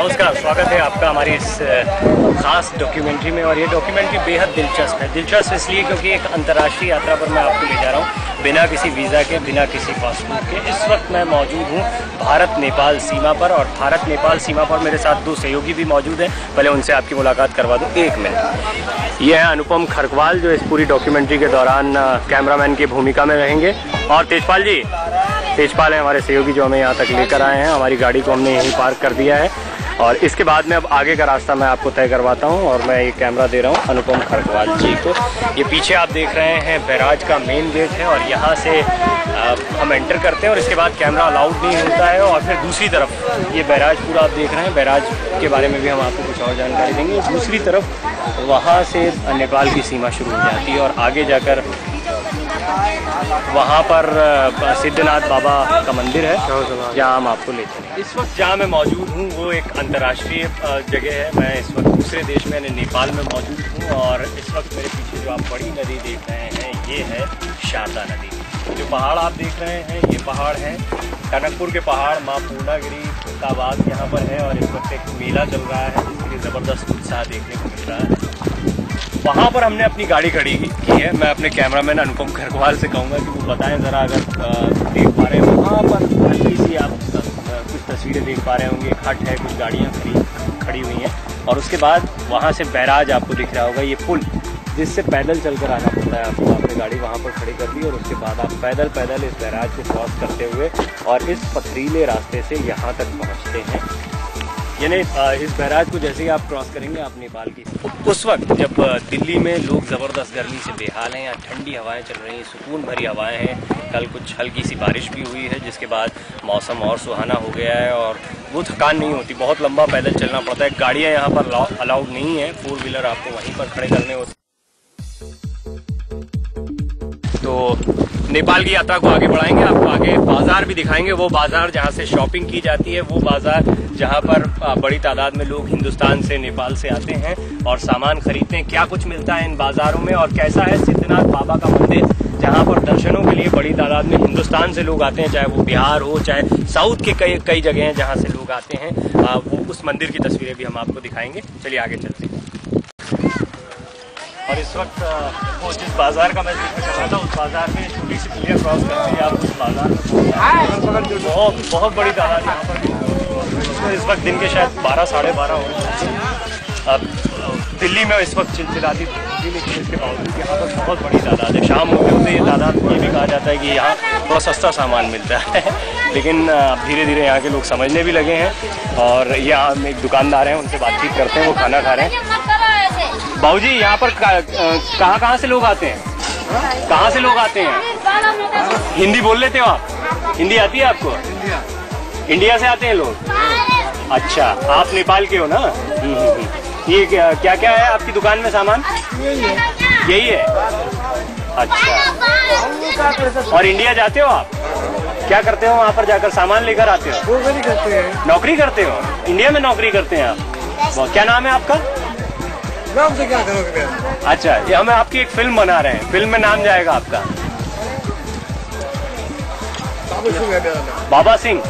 नमस्कार, स्वागत है आपका हमारी इस ख़ास डॉक्यूमेंट्री में। और ये डॉक्यूमेंट्री बेहद दिलचस्प है। दिलचस्प इसलिए क्योंकि एक अंतर्राष्ट्रीय यात्रा पर मैं आपको ले जा रहा हूँ, बिना किसी वीज़ा के, बिना किसी पासपोर्ट के। इस वक्त मैं मौजूद हूँ भारत नेपाल सीमा पर, और भारत नेपाल सीमा पर मेरे साथ दो सहयोगी भी मौजूद हैं। पहले उनसे आपकी मुलाकात करवा दूँ, 1 मिनट। ये है अनुपम खरकवाल, जो इस पूरी डॉक्यूमेंट्री के दौरान कैमरामैन की भूमिका में रहेंगे। और तेजपाल जी, तेजपाल है हमारे सहयोगी, जो हमें यहाँ तक लेकर आए हैं। हमारी गाड़ी को हमने यहीं पार्क कर दिया है, और इसके बाद में अब आगे का रास्ता मैं आपको तय करवाता हूँ। और मैं ये कैमरा दे रहा हूँ अनुपम खरकवाल जी को। ये पीछे आप देख रहे हैं बैराज का मेन गेट है, और यहाँ से हम एंटर करते हैं, और इसके बाद कैमरा अलाउड नहीं होता है। और फिर दूसरी तरफ ये बैराज पूरा आप देख रहे हैं, बैराज के बारे में भी हम आपको कुछ और जानकारी देंगे। दूसरी तरफ वहाँ से नेपाल की सीमा शुरू हो जाती है, और आगे जाकर वहाँ पर सिद्धनाथ बाबा का मंदिर है, जहाँ हम आपको ले चलेंगे। इस वक्त जहाँ मैं मौजूद हूँ वो एक अंतर्राष्ट्रीय जगह है। मैं इस वक्त दूसरे देश में, नेपाल में मौजूद हूँ। और इस वक्त मेरे पीछे जो आप बड़ी नदी देख रहे हैं, ये है शारदा नदी। जो पहाड़ आप देख रहे हैं, ये पहाड़ है टनकपुर के पहाड़। माँ पूर्णागिरी का बाग यहाँ पर है, और इस वक्त एक मेला चल रहा है, जिसके लिए ज़बरदस्त उत्साह देखने को मिल रहा है। वहाँ पर हमने अपनी गाड़ी खड़ी की है। मैं अपने कैमरामैन अनुपम खरकवाल से कहूँगा कि वो बताएं ज़रा, अगर देख पा रहे हैं वहाँ पर हल्की सी आप कुछ तस्वीरें देख पा रहे होंगे। हट है, कुछ गाड़ियाँ खड़ी हुई हैं, और उसके बाद वहाँ से बैराज आपको दिख रहा होगा, ये पुल जिससे पैदल चलकर आना पड़ता है आपको। आपने गाड़ी वहाँ पर खड़ी कर दी, और उसके बाद आप पैदल इस बैराज को क्रॉस करते हुए और इस पथरीले रास्ते से यहाँ तक पहुँचते हैं। यानी इस बैराज को जैसे ही आप क्रॉस करेंगे, आप नेपाल की उस वक्त जब दिल्ली में लोग ज़बरदस्त गर्मी से बेहाल हैं, यहाँ ठंडी हवाएं चल रही हैं, सुकून भरी हवाएं हैं। कल कुछ हल्की सी बारिश भी हुई है, जिसके बाद मौसम और सुहाना हो गया है, और वो थकान नहीं होती। बहुत लंबा पैदल चलना पड़ता है। गाड़ियाँ यहाँ पर अलाउड नहीं है, 4 व्हीलर आपको वहीं पर खड़े करने होते। तो नेपाल की यात्रा को आगे बढ़ाएंगे, आपको आगे बाजार भी दिखाएंगे। वो बाजार जहाँ से शॉपिंग की जाती है, वो बाजार जहाँ पर बड़ी तादाद में लोग हिंदुस्तान से, नेपाल से आते हैं और सामान खरीदते हैं। क्या कुछ मिलता है इन बाजारों में, और कैसा है सिद्धनाथ बाबा का मंदिर, जहाँ पर दर्शनों के लिए बड़ी तादाद में हिंदुस्तान से लोग आते हैं, चाहे वो बिहार हो, चाहे साउथ के कई जगह हैं जहाँ से लोग आते हैं। वो उस मंदिर की तस्वीरें भी हम आपको दिखाएंगे। चलिए आगे चलते हैं। और इस वक्त वो जिस बाजार का मैं जिक्र कर रहा था, उस बाजार में छोटी सी पुलिया क्रॉस करते हैं आप उस बाजार में बहुत बड़ी तादाद यहाँ पर। इस वक्त दिन के शायद 12 साढ़े 12 हो रहे हैं। अब दिल्ली में इस वक्त चिलचिलाती थी, लेकिन इसके बावजूद यहाँ पर बहुत बड़ी तादाद है। शाम होते होते ये तादाद ये भी कहा जाता है कि यहाँ थोड़ा सस्ता सामान मिलता है। लेकिन धीरे धीरे यहाँ के लोग समझने भी लगे हैं। और यहाँ एक दुकानदार हैं, उनसे बातचीत करते हैं, वो खाना खा रहे हैं। बाबूजी, यहाँ पर कहाँ से लोग आते हैं? कहाँ से लोग आते हैं? हिंदी बोल लेते हो आप? हिंदी आती है आपको? इंडिया से आते हैं लोग? अच्छा, आप नेपाल के हो ना? ये क्या क्या है आपकी दुकान में सामान? यही है। अच्छा, और इंडिया जाते हो आप? क्या करते हो वहाँ पर जाकर? सामान लेकर आते हो? नौकरी करते हैं। नौकरी करते हो? इंडिया में नौकरी करते हैं आप? क्या नाम है आपका? नाम से क्या करोगे? अच्छा, ये हम आपकी एक फिल्म बना रहे हैं, फिल्म में नाम जाएगा आपका बाबा सिंह।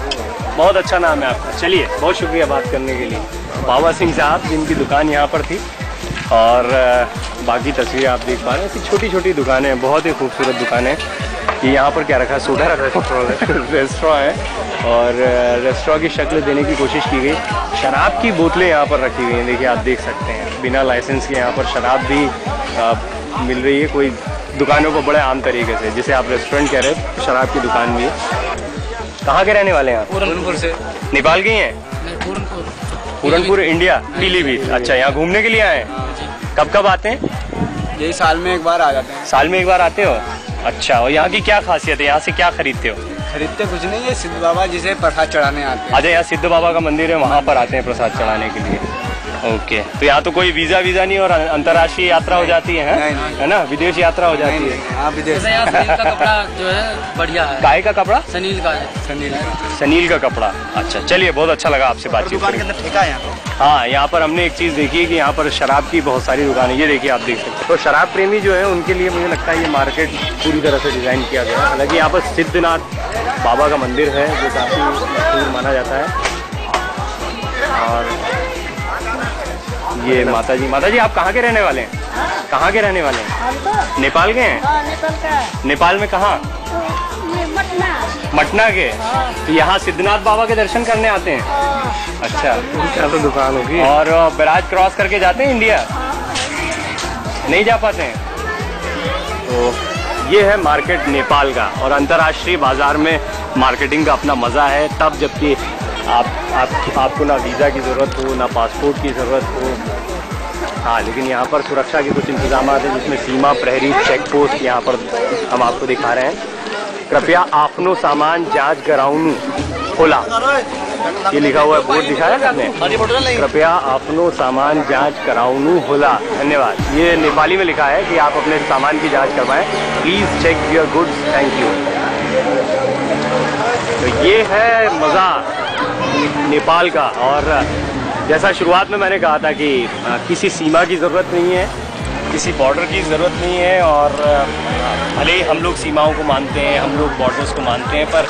बहुत अच्छा नाम है आपका। चलिए, बहुत शुक्रिया बात करने के लिए। बाबा सिंह साहब, जिनकी दुकान यहाँ पर थी। और बाकी तस्वीरें आप देख पा रहे हैं, ऐसी छोटी छोटी दुकानें हैं, बहुत ही खूबसूरत दुकानें। ये यहाँ पर क्या रखा है? सोडा रखा है। रेस्टोरेंट है, और रेस्टोरेंट की शक्ल देने की कोशिश की गई। शराब की बोतलें यहाँ पर रखी हुई हैं, देखिए आप देख सकते हैं। बिना लाइसेंस के यहाँ पर शराब भी मिल रही है, कोई दुकानों को बड़े आम तरीके से। जिसे आप रेस्टोरेंट कह रहे हैं, शराब की दुकान भी है। कहाँ के रहने वाले हैं आप? पूरनपुर से। नेपाल के ही हैं? पूरनपुर इंडिया, पीलीभीत। अच्छा, यहाँ घूमने के लिए आए हैं? कब कब आते हैं? यही साल में एक बार आ जाते हैं। साल में एक बार आते हो? अच्छा, और यहाँ की क्या खासियत है? यहाँ से क्या खरीदते हो? खरीदते कुछ नहीं है, सिद्ध बाबा जिसे प्रसाद चढ़ाने आते हैं। अच्छा, यहाँ सिद्ध बाबा का मंदिर है, वहाँ पर आते हैं प्रसाद चढ़ाने के लिए। ओके, तो यहाँ तो कोई वीजा नहीं, और अंतर्राष्ट्रीय यात्रा हो जाती है, है ना? विदेश यात्रा हो जाती है। हाँ, विदेश। सनील का कपड़ा जो है बढ़िया है। काय का कपड़ा? सनील का। सनील का कपड़ा। अच्छा, चलिए, बहुत अच्छा लगा आपसे बातचीत करके। दुकान के अंदर ठेका है यहाँ? हाँ, यहाँ पर हमने एक चीज़ देखी है कि यहाँ पर शराब की बहुत सारी दुकानें, ये देखिए आप देख सकते हैं। तो शराब प्रेमी जो है, उनके लिए मुझे लगता है ये मार्केट पूरी तरह से डिज़ाइन किया गया है। हालांकि यहाँ पर सिद्धनाथ बाबा का मंदिर है, जो काफ़ी मशहूर माना जाता है। और ये माता जी आप कहाँ के रहने वाले हैं? कहाँ के रहने वाले हैं? नेपाल के हैं? नेपाल का। नेपाल में कहाँ? मटना के। तो यहाँ सिद्धनाथ बाबा के दर्शन करने आते हैं? अच्छा, क्या तो दुकान होगी। और बराज क्रॉस करके जाते हैं इंडिया? नहीं जा पाते हैं। तो ये है मार्केट नेपाल का, और अंतर्राष्ट्रीय बाजार में मार्केटिंग का अपना मज़ा है तब जबकि आपको ना वीज़ा की ज़रूरत हो, ना पासपोर्ट की ज़रूरत हो। हाँ, लेकिन यहाँ पर सुरक्षा के कुछ इंतजाम हैं जिसमें सीमा प्रहरी चेक पोस्ट यहाँ पर हम आपको दिखा रहे हैं। कृपया आपनो सामान जांच कराउनु होला, ये लिखा हुआ है, बोर्ड दिखाया है आपने? कृपया आपनो सामान जांच कराउनु होला, धन्यवाद। ये नेपाली में लिखा है कि आप अपने सामान की जांच करवाएं, please check your goods, thank you. तो ये है मज़ा नेपाल का। और जैसा शुरुआत में मैंने कहा था कि किसी सीमा की ज़रूरत नहीं है, किसी बॉर्डर की ज़रूरत नहीं है, और भले ही हम लोग सीमाओं को मानते हैं, हम लोग बॉर्डर्स को मानते हैं, पर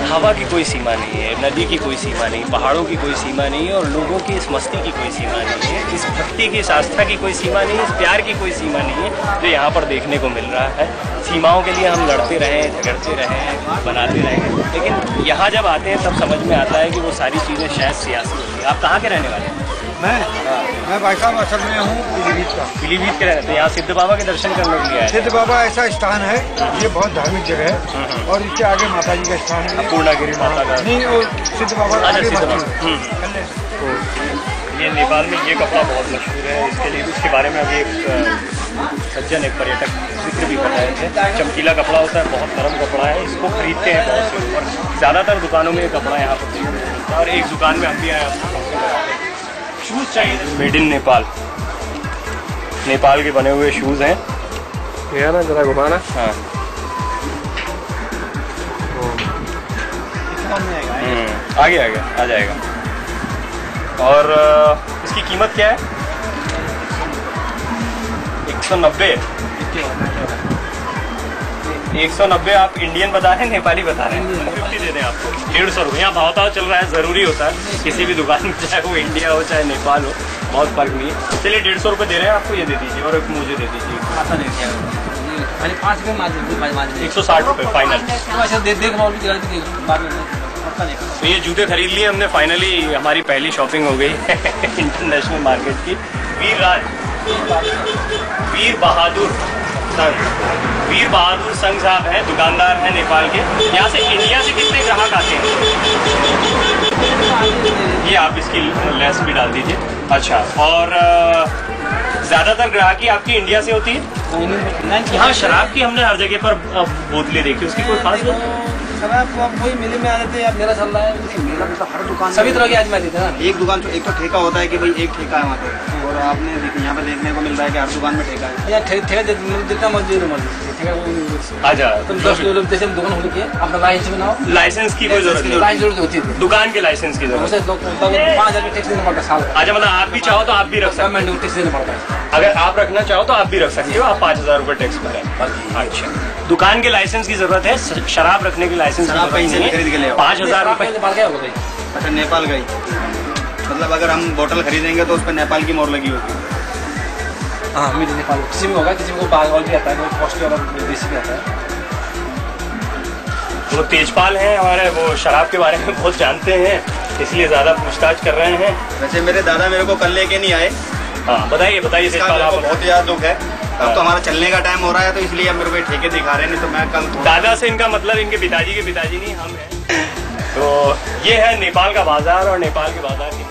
हवा की कोई सीमा नहीं है, नदी की कोई सीमा नहीं, पहाड़ों की कोई सीमा नहीं है, और लोगों की इस मस्ती की कोई सीमा नहीं है, इस भक्ति की, इस आस्था की कोई सीमा नहीं है, इस प्यार की कोई सीमा नहीं है जो यहाँ पर देखने को मिल रहा है। सीमाओं के लिए हम लड़ते रहें, झगड़ते रहें, बनाते रहें, लेकिन यहाँ जब आते हैं तब समझ में आता है कि वो सारी चीज़ें शायद सियासी होती हैं। आप कहाँ के रहने वाले हैं? मैं भाई साहब असल में हूँ पीलीभीत का। पीलीभीत के रहते हैं। तो यहाँ सिद्ध बाबा के दर्शन करने के लिए आए? सिद्ध बाबा ऐसा स्थान है, ये बहुत धार्मिक जगह है, और इसके आगे माता जी का स्थान है, पूर्णागिरी माता का। नहीं, वो सिद्ध बाबा ये नेपाल में ये कपड़ा बहुत मशहूर है, इसके लिए उसके बारे में अभी एक सज्जन, एक पर्यटक जिक्र भी कर रहे थे। चमकीला कपड़ा होता है, बहुत नरम कपड़ा है, इसको खरीदते हैं बहुत से, और ज़्यादातर दुकानों में ये कपड़ा यहाँ पर देखने को मिलता है। और एक दुकान में हम भी आए, शूज़ चाहिए, मेड इन नेपाल, नेपाल के बने हुए शूज़ हैं। ये ना जरा घुमाना। हाँ, आ गया आ जाएगा। और इसकी कीमत क्या है? 190। 190 आप इंडियन बता रहे हैं, नेपाली बता रहे हैं? 50 दे दें आपको। 150 रुपये। यहाँ भाव चल रहा है, ज़रूरी होता है किसी भी दुकान में, चाहे वो इंडिया हो चाहे नेपाल हो, बहुत फर्क नहीं है। चलिए 150 रुपये दे रहे हैं आपको, ये दे दीजिए, और एक मुझे दे दीजिए। 160 रुपये फाइनल। तो ये जूते खरीद लिए हमने फाइनली, हमारी पहली शॉपिंग हो गई इंटरनेशनल मार्केट की। वीर बहादुर संघ साहब हैं, दुकानदार हैं नेपाल के। यहाँ से इंडिया से कितने ग्राहक आते हैं? ये आप इसकी लेस भी डाल दीजिए। अच्छा, और ज़्यादातर ग्राहकी आपकी इंडिया से होती है? यहाँ शराब की हमने हर जगह पर बोतलें देखी, उसकी कोई खास शराब को आप वही मेले में आ जाते हैं, आप मेला चल रहा है, मेला मतलब हर दुकान सभी तरह की आजमा देते हैं ना। एक दुकान तो एक तो ठेका होता है कि भाई एक ठेका है वहाँ पे, और आपने यहाँ पे देखने को मिल रहा है कि हर दुकान में ठेका है। या ठेका जितना मर्जी अच्छा, तुम 10 लोग जैसे दुकान होने की अपना लाइसेंस बनाओ। लाइसेंस की कोई जरूरत नहीं, लाइसेंस जरूरत होती है, दुकान के लाइसेंस की जरूरत। 5,000 टैक्स देना पड़ता है साल का। अच्छा, मतलब आप भी चाहो तो आप भी रख सकते हो, गवर्नमेंट टैक्स देना पड़ता है। अगर आप रखना चाहो तो आप भी रख सकते हो, आप 5,000 रुपये टैक्स भरें। अच्छा, दुकान के लाइसेंस की जरूरत है, शराब रखने की लाइसेंस कहीं से खरीद के ले 5,000 रुपये। अच्छा, नेपाल का ही मतलब अगर हम बोतल खरीदेंगे तो उस पर नेपाल की मोहर लगी होगी? हाँ, मेरे नेपाल किसी में होगा, किसी को बागवाल भी आता है, कोई कॉस्टली वाला विदेशी भी आता है। वो तेजपाल हैं हमारे, वो शराब के बारे में बहुत जानते हैं, इसलिए ज़्यादा पूछताछ कर रहे हैं। वैसे मेरे दादा मेरे को कल लेके नहीं आए। हाँ, बताइए तेजपाल, आप बहुत ज़्यादा दुख है। अब तो हमारा चलने का टाइम हो रहा है, तो इसलिए अब मेरे को ठेके दिखा रहे हैं, नहीं तो मैं कल दादा से इनका मतलब इनके पिताजी के पिताजी नहीं, हम हैं। तो ये है नेपाल का बाजार, और नेपाल के बाजार की